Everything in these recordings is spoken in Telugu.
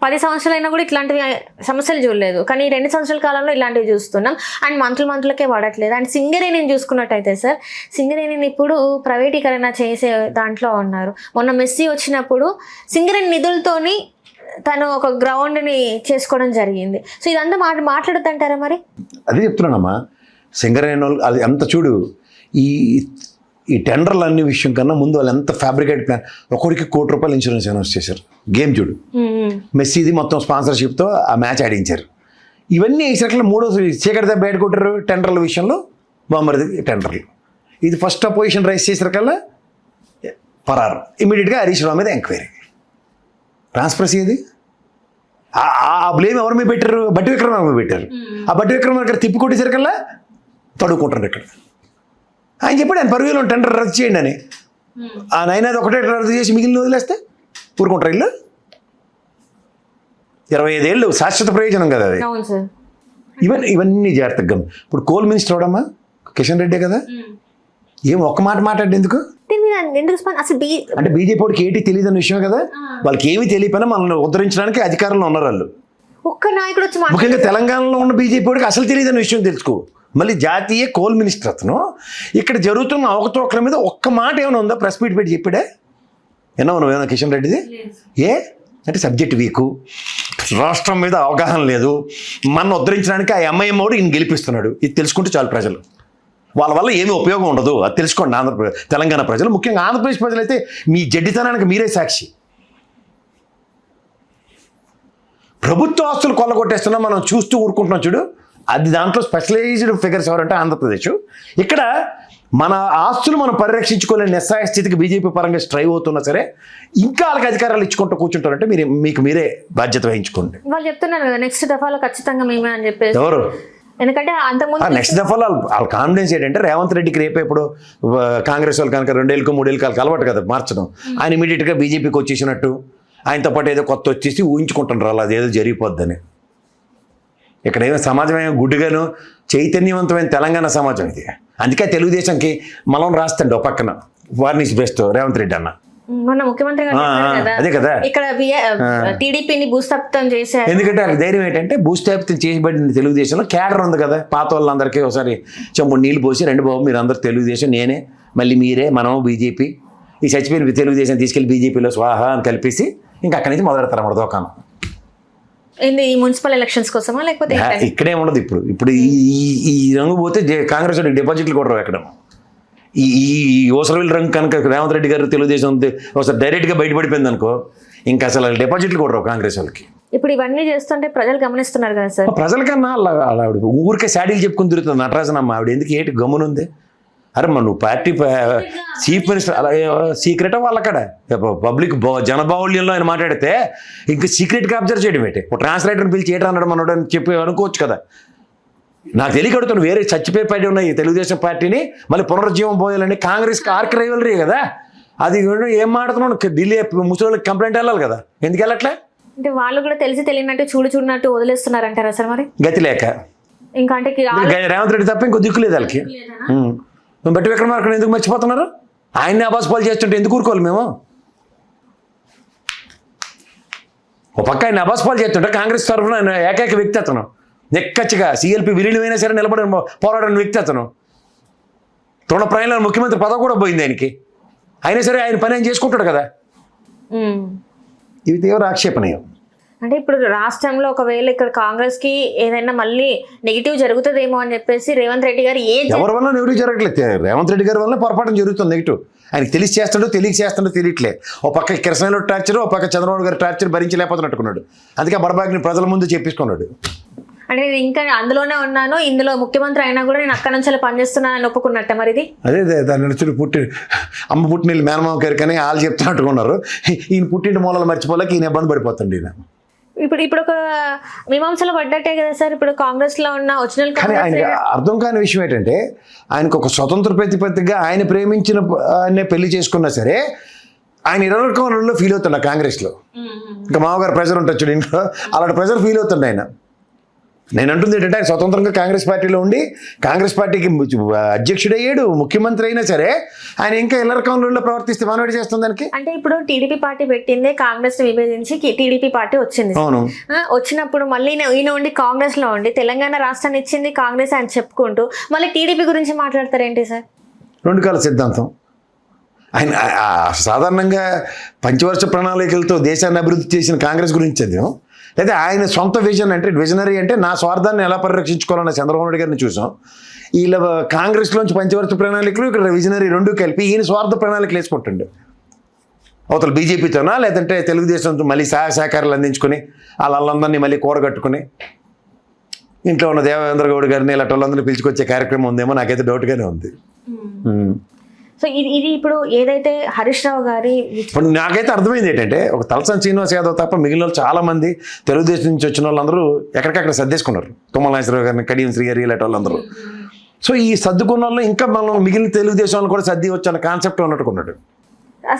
10 సంవత్సరాలైనా కూడా ఇట్లాంటివి సమస్యలు చూడలేదు. కానీ ఈ 2 సంవత్సరాల కాలంలో ఇలాంటివి చూస్తున్నాం. అండ్ మంత్రులకే పడట్లేదు. అండ్ సింగరేణిని చూసుకున్నట్టయితే సార్, సింగరేణిని ఇప్పుడు ప్రైవేటీకరణ చేసే దాంట్లో ఉన్నారు. మొన్న మెస్సీ వచ్చినప్పుడు సింగరేణి నిధులతోని తను ఒక గ్రౌండ్ని చేసుకోవడం జరిగింది. సో ఇదంతా మాట్లాడుతుంటారా మరి? అదే చెప్తున్నానమ్మా, సింగరేణి వాళ్ళు అది ఎంత చూడు, ఈ టెండర్లు అన్ని విషయం కన్నా ముందు వాళ్ళు ఎంత ఫ్యాబ్రికేట్ ప్లాన్, ఒకరికి ₹1 కోటి ఇన్సూరెన్స్ అనౌన్స్ చేశారు. గేమ్ చూడు, మెస్సీది మొత్తం స్పాన్సర్షిప్తో ఆ మ్యాచ్ ఆడించారు. ఇవన్నీ వేసాక మూడో చీకటి దెబ్బ బయట కొట్టారు టెండర్ల విషయంలో. బాంబర్ది టెండర్లు ఇది ఫస్ట్ అపోజిషన్ రైస్ చేసారికల్లా పరారు. ఇమీడియట్గా హరీష్ రావు మీద ఎంక్వైరీ. ట్రాన్స్పరసీ అది. ఆ బ్లేమ్ ఎవరి మీద పెట్టారు? బట్టి విక్రమార్క మీద పెట్టారు. ఆ బట్టి విక్రమార్క తిప్పి కొట్టేసరికల్లా తడుకుంటారు ఇక్కడ. ఆయన చెప్పాడు ఆయన పరువులో టెండర్ రద్దు చేయండి అని. ఆ నైనాది ఒకటే రద్దు చేసి మిగిలిన వదిలేస్తే ఊరుకుంటారు ఇల్లు. 25 ఏళ్ళు శాశ్వత ప్రయోజనం కదా అది. ఇవన్నీ జాగ్రత్తగా. ఇప్పుడు కోల్ మినిస్టర్ అవడమ్మా కిషన్ రెడ్డి కదా, ఏం ఒక్క మాట మాట్లాడి ఎందుకు అంటే బీజేపీ వాడికి ఏంటి తెలియదు అన్న విషయం కదా. వాళ్ళకి ఏమీ తెలియకపోయినా మనల్ని ఉద్ధరించడానికి అధికారంలో ఉన్నారు వాళ్ళు. ఒక్క నాయకుడు వచ్చి ముఖ్యంగా తెలంగాణలో ఉన్న బీజేపీ వాడికి అసలు తెలియదు అన్న విషయం తెలుసుకో. మళ్ళీ జాతీయ కోల్ మినిస్టర్ అతను ఇక్కడ జరుగుతున్న అవకతవకల మీద ఒక్క మాట ఏమైనా ఉందా? ప్రెస్ మీట్ పెట్టి చెప్పాడే ఏమన్నా కిషన్ రెడ్డిది? అంటే సబ్జెక్ట్ వీకు, రాష్ట్రం మీద అవగాహన లేదు, మన ఉద్ధరించడానికి ఆ ఎంఐఎం వాడు ఈయన గెలిపిస్తున్నాడు. ఇది తెలుసుకుంటే చాలు ప్రజలు. వాళ్ళ వల్ల ఏమీ ఉపయోగం ఉండదు, అది తెలుసుకోండి తెలంగాణ ప్రజలు. ముఖ్యంగా ఆంధ్రప్రదేశ్ ప్రజలైతే మీ జడ్డితనానికి మీరే సాక్షి. ప్రభుత్వ ఆస్తులు కొల్లగొట్టేస్తున్నా మనం చూస్తూ ఊరుకుంటున్నాం చూడు. అది దాంట్లో స్పెషలైజ్డ్ ఫిగర్స్ ఎవరంటే ఆంధ్రప్రదేశ్. ఇక్కడ మన ఆస్తులు మనం పరిరక్షించుకోలేని నిస్సహాయ స్థితికి బీజేపీ పరంగా స్ట్రైవ్ అవుతున్నా సరే ఇంకా వాళ్ళకి అధికారాలు ఇచ్చుకుంటూ కూర్చుంటారంటే మీకు మీరే బాధ్యత వహించుకోండి. వాళ్ళు చెప్తున్నారు కదా నెక్స్ట్ దఫాలో ఖచ్చితంగా మేమే అని చెప్పేసి. ఎవరు? ఎందుకంటే అంతకుముందు నెక్స్ట్ దఫాలో వాళ్ళ కాన్ఫిడెన్స్ ఏంటంటే రేవంత్ రెడ్డికి రేపు ఇప్పుడు కాంగ్రెస్ వాళ్ళు కనుక 2 ఏళ్ళకో 3 ఏళ్ళకి అలవాటు కదా మార్చడం. ఆయన ఇమీడియట్గా బీజేపీకి వచ్చేసినట్టు ఆయనతో పాటు ఏదో కొత్త వచ్చేసి ఊహించుకుంటున్నారు అలా అదేదో జరిగిపోద్దని. ఇక్కడ ఏమో సమాజం ఏమో గుడ్డుగాను చైతన్యవంతమైన తెలంగాణ సమాజం ఇది. అందుకే తెలుగుదేశంకి మనం రాస్తాండి ఒక పక్కన వార్నిష్ బెస్ట్ రేవంత్ రెడ్డి అన్న. మొన్న ముఖ్యమంత్రి అదే కదా ఇక్కడ టీడీపీని భూస్థాపితం చేశారు. ఎందుకంటే వాళ్ళ ధైర్యం ఏంటంటే భూస్థాపితం చేయబడిన తెలుగుదేశంలో కేడర్ ఉంది కదా, పాత వాళ్ళందరికీ ఒకసారి చెంబు నీళ్ళు పోసి రండి బాబు మీరు అందరూ తెలుగుదేశం, నేనే మళ్ళీ మీరే మనం బీజేపీ, ఈ చచ్చిపోయిన తెలుగుదేశం తీసుకెళ్ళి బీజేపీలో స్వాహా అని కలిపేసి ఇంకా అక్కడి నుంచి మొదలెడతారు అన్నమాట దోకానం. ఈ మున్సిపల్ ఎలక్షన్స్ కోసమా లేకపోతే ఇక్కడే ఉండదు. ఇప్పుడు ఈ రంగు పోతే కాంగ్రెస్ డిపాజిట్లు కూడా రావు ఎక్కడ. ఈ ఓసరవెల్లి రంగు కనుక రేవంత్ రెడ్డి గారు తెలుగుదేశం ఒకసారి డైరెక్ట్గా బయటపడిపోయింది అనుకో ఇంకా అసలు డిపాజిట్లు కూడా రావు కాంగ్రెస్ వాళ్ళకి. ఇప్పుడు ఇవన్నీ చేస్తుంటే ప్రజలు గమనిస్తున్నారు కదా సార్. ప్రజలకన్నా ఆవిడ ఊరికే శాడీలు చెప్పుకుని తిరుగుతుంది నటరాజన్ అమ్మ. ఆవిడ ఎందుకు ఏంటి గమ్మునుంది? అరే మన నువ్వు పార్టీ చీఫ్ మినిస్టర్ అలా సీక్రెటా వాళ్ళక్కడ పబ్లిక్ జనబాహుళ్యంలో ఆయన మాట్లాడితే ఇంకా సీక్రెట్గా అబ్జర్వ్ చేయడం ఏంటి? ఒక ట్రాన్స్లేటర్ని పిలిచి ఏటా అన్నాడు మనోడు అని చెప్పి అనుకోవచ్చు కదా. నాకు తెలియకడుతాను వేరే చచ్చిపోయి పడి ఉన్నాయి తెలుగుదేశం పార్టీని మళ్ళీ పునరుజ్జీవం పోయాలని కాంగ్రెస్కి ఆర్క్ రైవలరీ కదా అది. ఏం మాట్లాడుతున్నాను? ఢిల్లీ ముసలికి కంప్లైంట్ వెళ్ళాలి కదా, ఎందుకు వెళ్ళట్లే? అంటే వాళ్ళు కూడా తెలిసి తెలియనట్టు చూడున్నట్టు వదిలేస్తున్నారంటారా సార్? మరి గతి లేక ఇంకా అంటే రేవంత్ రెడ్డి తప్ప ఇంకో దిక్కులేదు వాళ్ళకి. బట్టి విక్రమార్కను ఎందుకు మర్చిపోతున్నారు? ఆయన్ని అబాస్పాలు చేస్తుంటే ఎందుకు ఊరుకోవాలి మేము? ఒక పక్క ఆయన అబాస్పాలు చేస్తుంటే కాంగ్రెస్ తరఫున ఆయన ఏకైక వ్యక్తి అతను నెక్కచ్చిగా సిఎల్పి విలీనమైనా సరే నిలబడి పోరాడిన వ్యక్తి అతను. తృణప్రాయంలో ముఖ్యమంత్రి పదవి కూడా పోయింది ఆయనకి. అయినా సరే ఆయన పని ఆయన చేసుకుంటాడు కదా. ఇది తీవ్ర ఆక్షేపణీయం. అంటే ఇప్పుడు రాష్ట్రంలో ఒకవేళ ఇక్కడ కాంగ్రెస్ కి ఏదైనా మళ్ళీ నెగిటివ్ జరుగుతుందేమో అని చెప్పేసి రేవంత్ రెడ్డి గారు ఎవరి వల్ల నెగిటివ్ జరగట్లేదు. రేవంత్ రెడ్డి గారి వల్ల పొరపాటు జరుగుతుంది నెగిటివ్. ఆయనకి తెలిసి చేస్తాడో తెలియట్లే. ఓ పక్క కిరసనాయిలో టార్చర్, ఓ పక్క చంద్రబాబు గారి టార్చర్ భరించలేకపోతున్నట్టుకున్నాడు. అందుకే బడబాగ్ని ప్రజల ముందు చెప్పేసుకున్నాడు. అంటే నేను ఇంకా అందులోనే ఉన్నాను, ఇందులో ముఖ్యమంత్రి అయినా కూడా నేను అక్కడ నుంచి పంపిస్తున్నానని ఒప్పుకున్నట్ట మరి ఇది. అదే దాని నుంచి అమ్మ పుట్టిన మేనమామ గారు కానీ వాళ్ళు చెప్తున్నట్టుకున్నారు. ఈయన పుట్టింటి మూలాలు మర్చిపోలేక ఈయన ఇబ్బంది పడిపోతుంది. ఈయన ఇప్పుడు ఒక మీమాంసలో పడ్డట్టే కదా సార్ ఇప్పుడు కాంగ్రెస్ లో ఉన్న ఒరిజినల్. కానీ ఆయనకి అర్థం కాని విషయం ఏంటంటే ఆయనకు ఒక స్వతంత్ర ప్రతిపత్తిగా ఆయన ప్రేమించిన పెళ్లి చేసుకున్నా సరే ఆయన 20 కోణంలో ఫీల్ అవుతున్నా కాంగ్రెస్లో. ఇంకా మామగారు ప్రెజర్ ఉంటుంది ఇంట్లో అలాంటి ప్రెజర్ ఫీల్ అవుతుండే ఆయన. నేను అంటుంది ఏంటంటే ఆయన స్వతంత్రంగా కాంగ్రెస్ పార్టీలో ఉండి కాంగ్రెస్ పార్టీకి అధ్యక్షుడయ్యాడు, ముఖ్యమంత్రి అయినా సరే ఆయన ఇంకా ఇళ్ల రకంలో ప్రవర్తిస్తే మనవాడి చేస్తుంది దానికి. అంటే ఇప్పుడు టీడీపీ పార్టీ పెట్టిందే కాంగ్రెస్ విభజించి టీడీపీ పార్టీ వచ్చింది. అవును. వచ్చినప్పుడు మళ్ళీ ఈయన ఉండి కాంగ్రెస్ లో ఉండి తెలంగాణ రాష్ట్రాన్ని ఇచ్చింది కాంగ్రెస్ అని చెప్పుకుంటూ మళ్ళీ టీడీపీ గురించి మాట్లాడతారేంటి సార్? రెండు కాల సిద్ధాంతం. ఆయన సాధారణంగా పంచవర్ష ప్రణాళికలతో దేశాన్ని అభివృద్ధి చేసిన కాంగ్రెస్ గురించి చదివాం, లేదా ఆయన సొంత విజన్ అంటే విజనరీ అంటే నా స్వార్థాన్ని ఎలా పరిరక్షించుకోవాలన్న చంద్రబాబు నాయుడు గారిని చూసాం. వీళ్ళ కాంగ్రెస్లోంచి పంచవర్ష ప్రణాళికలు ఇక్కడ విజనరీ రెండు కలిపి ఈయన స్వార్థ ప్రణాళికలు వేసుకుంటుండే. అవతల బీజేపీతోనా లేదంటే తెలుగుదేశంతో మళ్ళీ సహకారాలు అందించుకొని వాళ్ళందరినీ మళ్ళీ కూడగట్టుకుని ఇంట్లో ఉన్న దేవేంద్ర గౌడ్ గారిని ఇలా వాళ్ళందరినీ పిలుచుకొచ్చే కార్యక్రమం ఉందేమో నాకైతే డౌట్గానే ఉంది. సో ఇది ఇప్పుడు ఏదైతే హరీష్ రావు గారి ఇప్పుడు నాకైతే అర్థమైంది ఏంటంటే ఒక తలసాని శ్రీనివాస్ యాదవ్ తప్ప మిగిలిన వాళ్ళు చాలా మంది తెలుగుదేశం నుంచి వచ్చిన వాళ్ళందరూ ఎక్కడికక్కడ సర్దేసుకున్నారు. తుమ్మల నాగేశ్వరరావు గారిని, కడియం శ్రీగారి ఇలాంటి వాళ్ళందరూ. సో ఈ సర్దుకున్న వాళ్ళు ఇంకా మనం మిగిలిన తెలుగుదేశం వాళ్ళు కూడా సర్ది వచ్చి అన్న కాన్సెప్ట్ ఉన్నట్టుకున్నాడు.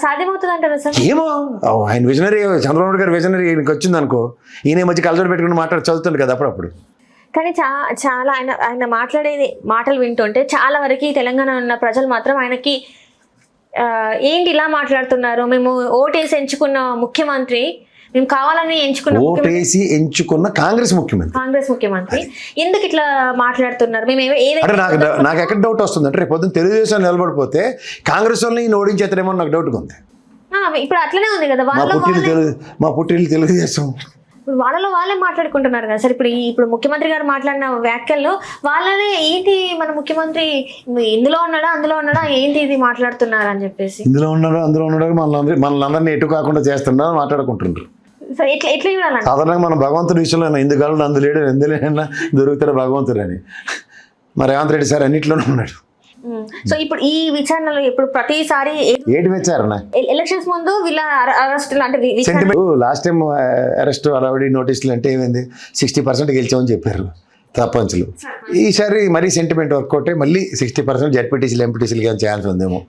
సాధ్యమవుతుంది అంటారా సార్? ఏమో ఆయన విజనరీ, చంద్రబాబు గారు విజనరీ ఈయనకి వచ్చింది అనుకో, ఈయన మధ్య కలజోడు పెట్టుకుని మాట్లాడి చదువుతుంది కదా అప్పుడప్పుడు. కానీ చాలా ఆయన మాట్లాడేది మాటలు వింటుంటే చాలా వరకు తెలంగాణ ఉన్న ప్రజలు మాత్రం ఆయనకి ఏంటి ఇలా మాట్లాడుతున్నారు, మేము ఓటేసి ఎంచుకున్న ముఖ్యమంత్రి, మేము కావాలని ఓటేసి ఎంచుకున్న కాంగ్రెస్ ముఖ్యమంత్రి ఎందుకు ఇట్లా మాట్లాడుతున్నారు? మేము అంటే నాకు ఎక్కడ డౌట్ వస్తుంది అంటే రేపు పొద్దున్న తెలుగుదేశం నిలబడిపోతే కాంగ్రెస్ వాళ్ళని ఈయన ఓడించేస్తారేమో నాకు డౌట్గా ఉంది. ఇప్పుడు అట్లనే ఉంది కదా, మా పుట్టిల్లు తెలుగుదేశం. ఇప్పుడు వాళ్ళలో వాళ్ళే మాట్లాడుకుంటున్నారు కదా సార్. ఇప్పుడు ముఖ్యమంత్రి గారు మాట్లాడిన వ్యాఖ్యల్లో వాళ్ళనే ఏంటి మన ముఖ్యమంత్రి ఇందులో ఉన్నాడా అందులో ఉన్నాడా ఏంటి ఇది మాట్లాడుతున్నారు అని చెప్పేసి, ఇందులో ఉన్నాడు అందులో ఉన్నాడు మనల్ని ఎటు కాకుండా చేస్తున్నా మాట్లాడుకుంటున్నారు. ఎట్లా చూడాలండి? సాధారణంగా మనం భగవంతుడి విషయంలో ఎందుకు అందులేడు ఎందులేనా దొరుకుతాడు భగవంతుడు అని. మరి రేవంత్ రెడ్డి సార్ అన్నింటిలోనే ఉన్నాడు. సో ఇప్పుడు ఈ విచారణలో ఇప్పుడు ప్రతిసారి ఏంటి విచారణ? ఎలక్షన్స్ ముందు వీళ్ళ అరెస్ట్ అంటే లాస్ట్ టైం అరెస్ట్ అలవడి నోటీసులు అంటే ఏమైంది, 60% గెలిచామని చెప్పారు తప్పంచులు. ఈసారి మరీ సెంటిమెంట్ వర్కౌట్ మళ్ళీ 60% జడ్పీటీసీలు ఎంపీటీసీలు కానీ ఛాన్స్ ఉందేమో.